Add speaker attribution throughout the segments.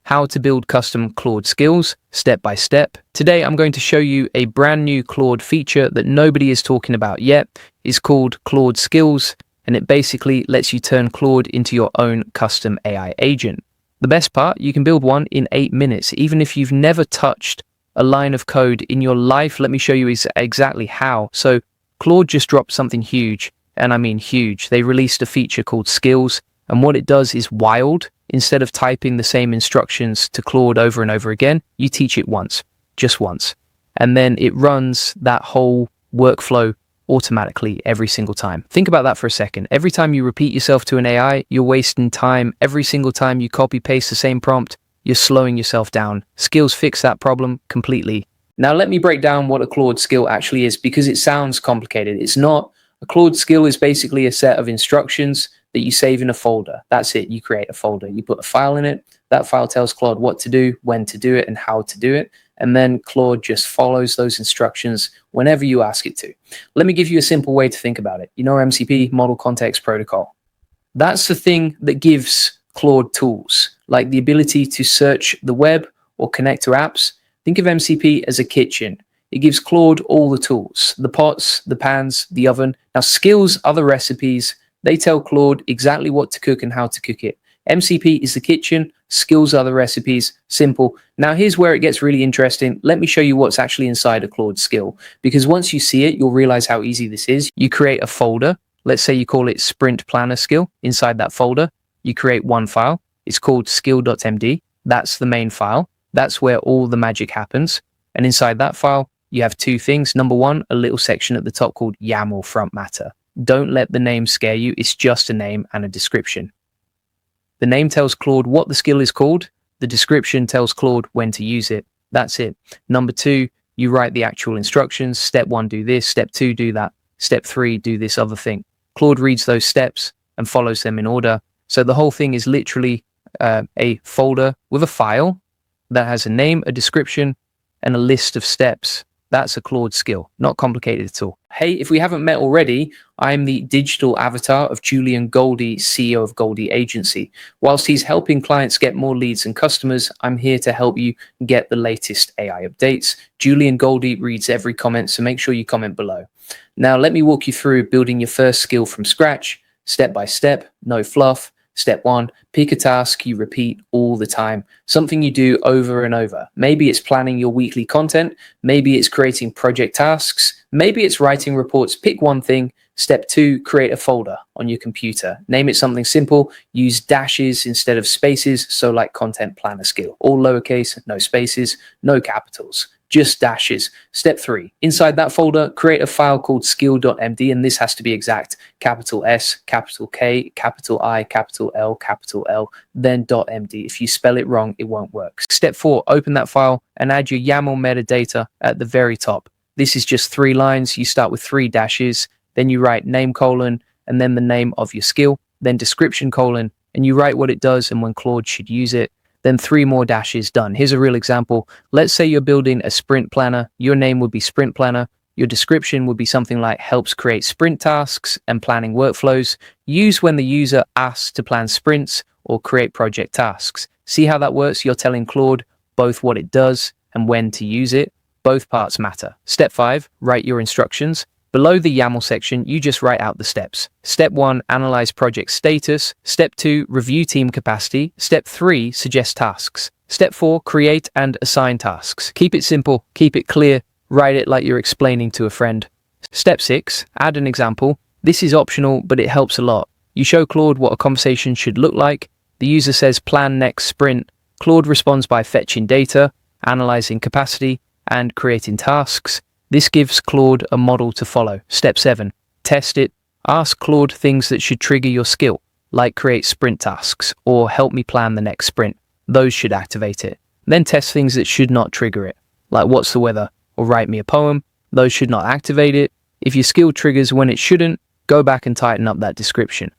Speaker 1: how to build custom Claude skills step by step. Today, I'm going to show you a brand new Claude feature that nobody is talking about yet. It's called Claude Skills, and it basically lets you turn Claude into your own custom AI agent. The best part, you can build one in 8 minutes, even if you've never touched a line of code in your life. Let me show you exactly how. So Claude just dropped something huge, and I mean huge. They released a feature called Skills, and what it does is wild. Instead of typing the same instructions to Claude over and over again, you teach it once, just once. And then it runs that whole workflow automatically every single time. Think about that for a second. Every time you repeat yourself to an AI, you're wasting time. Every single time you copy paste the same prompt, you're slowing yourself down. Skills fix that problem completely. Now let me break down what a Claude skill actually is, because it sounds complicated. It's not. A Claude skill is basically a set of instructions that you save in a folder. That's it. You create a folder. You put a file in it. That file tells Claude what to do, when to do it, and how to do it. And then Claude just follows those instructions whenever you ask it to. Let me give you a simple way to think about it. You know MCP, Model Context Protocol. That's the thing that gives Claude tools, like the ability to search the web or connect to apps. Think of MCP as a kitchen. It gives Claude all the tools, the pots, the pans, the oven. Now skills are the recipes. They tell Claude exactly what to cook and how to cook it. MCP is the kitchen, skills are the recipes. Simple. Now here's where it gets really interesting. Let me show you what's actually inside a Claude skill, because once you see it, you'll realize how easy this is. You create a folder. Let's say you call it Sprint Planner Skill. Inside that folder, you create one file. It's called skill.md. That's the main file. That's where all the magic happens. And inside that file, you have two things. Number one, a little section at the top called YAML front matter. Don't let the name scare you. It's just a name and a description. The name tells Claude what the skill is called. The description tells Claude when to use it. That's it. Number two, you write the actual instructions. Step 1, do this. Step 2, do that. Step 3, do this other thing. Claude reads those steps and follows them in order. So the whole thing is literally a folder with a file that has a name, a description, and a list of steps. That's a Claude skill. Not complicated at all. Hey, if we haven't met already, I'm the digital avatar of Julian Goldie, CEO of Goldie Agency. Whilst he's helping clients get more leads and customers, I'm here to help you get the latest AI updates. Julian Goldie reads every comment, so make sure you comment below. Now, let me walk you through building your first skill from scratch, step by step, no fluff. Step 1, pick a task you repeat all the time, something you do over and over. Maybe it's planning your weekly content. Maybe it's creating project tasks. Maybe it's writing reports. Pick one thing. Step 2, create a folder on your computer. Name it something simple. Use dashes instead of spaces, so like content planner skill. All lowercase, no spaces, no capitals. Just dashes. Step 3, inside that folder, create a file called skill.md, and this has to be exact. Capital S, capital K, capital I, capital L, then .md. If you spell it wrong, it won't work. Step 4, open that file and add your YAML metadata at the very top. This is just 3 lines. You start with 3 dashes, then you write name colon, and then the name of your skill, then description colon, and you write what it does and when Claude should use it. Then 3 more dashes, done. Here's a real example. Let's say you're building a sprint planner. Your name would be Sprint Planner. Your description would be something like helps create sprint tasks and planning workflows. Use when the user asks to plan sprints or create project tasks. See how that works? You're telling Claude both what it does and when to use it. Both parts matter. Step 5, write your instructions. Below the YAML section, you just write out the steps. Step 1, analyze project status. Step 2, review team capacity. Step 3, suggest tasks. Step 4, create and assign tasks. Keep it simple, keep it clear, write it like you're explaining to a friend. Step 6, add an example. This is optional, but it helps a lot. You show Claude what a conversation should look like. The user says plan next sprint. Claude responds by fetching data, analyzing capacity, and creating tasks. This gives Claude a model to follow. Step 7, test it. Ask Claude things that should trigger your skill, like create sprint tasks or help me plan the next sprint. Those should activate it. Then test things that should not trigger it, like what's the weather or write me a poem. Those should not activate it. If your skill triggers when it shouldn't, go back and tighten up that description.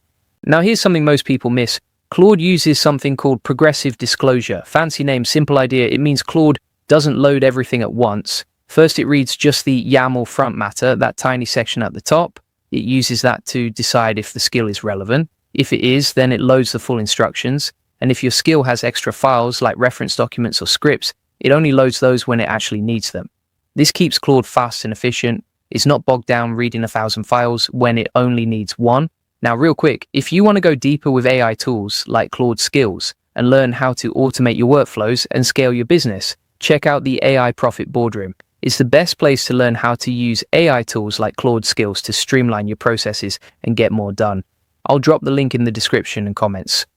Speaker 1: Now here's something most people miss. Claude uses something called progressive disclosure. Fancy name, simple idea. It means Claude doesn't load everything at once. First, it reads just the YAML front matter, that tiny section at the top. It uses that to decide if the skill is relevant. If it is, then it loads the full instructions. And if your skill has extra files like reference documents or scripts, it only loads those when it actually needs them. This keeps Claude fast and efficient. It's not bogged down reading 1,000 files when it only needs one. Now, real quick, if you want to go deeper with AI tools like Claude Skills and learn how to automate your workflows and scale your business, check out the AI Profit Boardroom. It's the best place to learn how to use AI tools like Claude Skills to streamline your processes and get more done. I'll drop the link in the description and comments.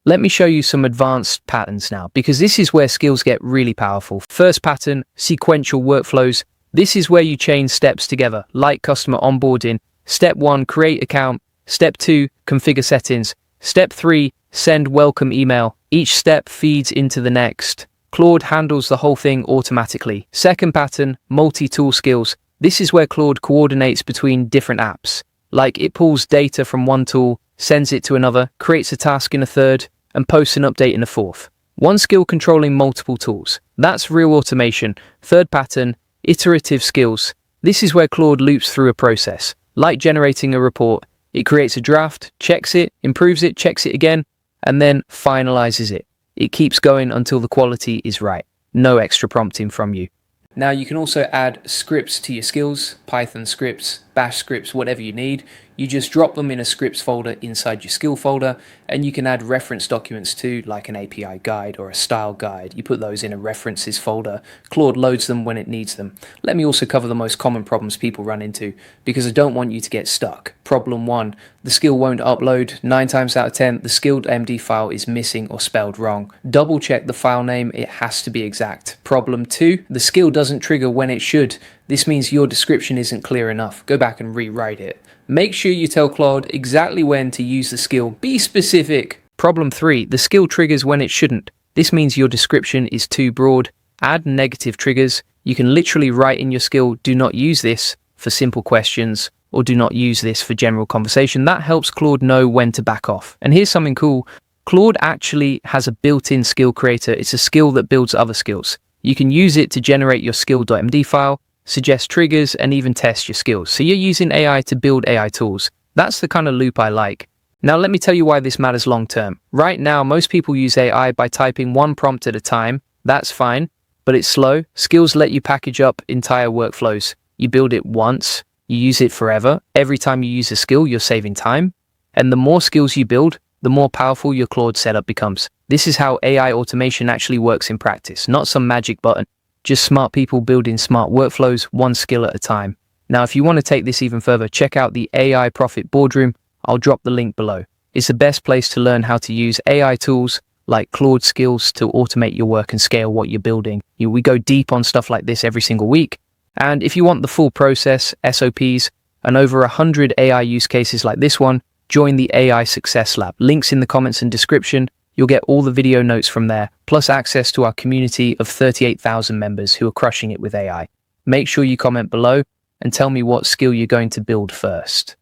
Speaker 1: Let me show you some advanced patterns now, because this is where skills get really powerful. First pattern, sequential workflows. This is where you chain steps together, like customer onboarding. Step 1, create account. Step 2, configure settings. Step 3, send welcome email. Each step feeds into the next. Claude handles the whole thing automatically. Second pattern, multi-tool skills. This is where Claude coordinates between different apps. Like it pulls data from one tool, sends it to another, creates a task in a third, and posts an update in a fourth. One skill controlling multiple tools. That's real automation. Third pattern, iterative skills. This is where Claude loops through a process. Like generating a report, it creates a draft, checks it, improves it, checks it again, and then finalizes it. It keeps going until the quality is right. No extra prompting from you. Now you can also add scripts to your skills, Python scripts, Bash scripts, whatever you need. You just drop them in a scripts folder inside your skill folder, and you can add reference documents too, like an API guide or a style guide. You put those in a references folder. Claude loads them when it needs them. Let me also cover the most common problems people run into, because I don't want you to get stuck. Problem 1, the skill won't upload. 9 times out of 10, the skill.md file is missing or spelled wrong. Double check the file name, it has to be exact. Problem 2, the skill doesn't trigger when it should. This means your description isn't clear enough. Go back and rewrite it. Make sure you tell Claude exactly when to use the skill. Be specific. Problem 3, the skill triggers when it shouldn't. This means your description is too broad. Add negative triggers. You can literally write in your skill, do not use this for simple questions, or do not use this for general conversation. That helps Claude know when to back off. And here's something cool. Claude actually has a built-in skill creator. It's a skill that builds other skills. You can use it to generate your skill.md file, suggest triggers, and even test your skills. So you're using AI to build AI tools. That's the kind of loop I like. Now let me tell you why this matters long term. Right now, most people use AI by typing one prompt at a time. That's fine, but it's slow. Skills let you package up entire workflows. You build it once, you use it forever. Every time you use a skill, you're saving time. And the more skills you build, the more powerful your Claude setup becomes. This is how AI automation actually works in practice, not some magic button. Just smart people building smart workflows, one skill at a time. Now, if you want to take this even further, check out the AI Profit Boardroom. I'll drop the link below. It's the best place to learn how to use AI tools like Claude Skills to automate your work and scale what you're building. We go deep on stuff like this every single week. And if you want the full process, SOPs, and over 100 AI use cases like this one, join the AI Success Lab. Links in the comments and description. You'll get all the video notes from there, plus access to our community of 38,000 members who are crushing it with AI. Make sure you comment below and tell me what skill you're going to build first.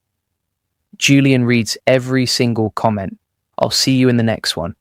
Speaker 1: Julian reads every single comment. I'll see you in the next one.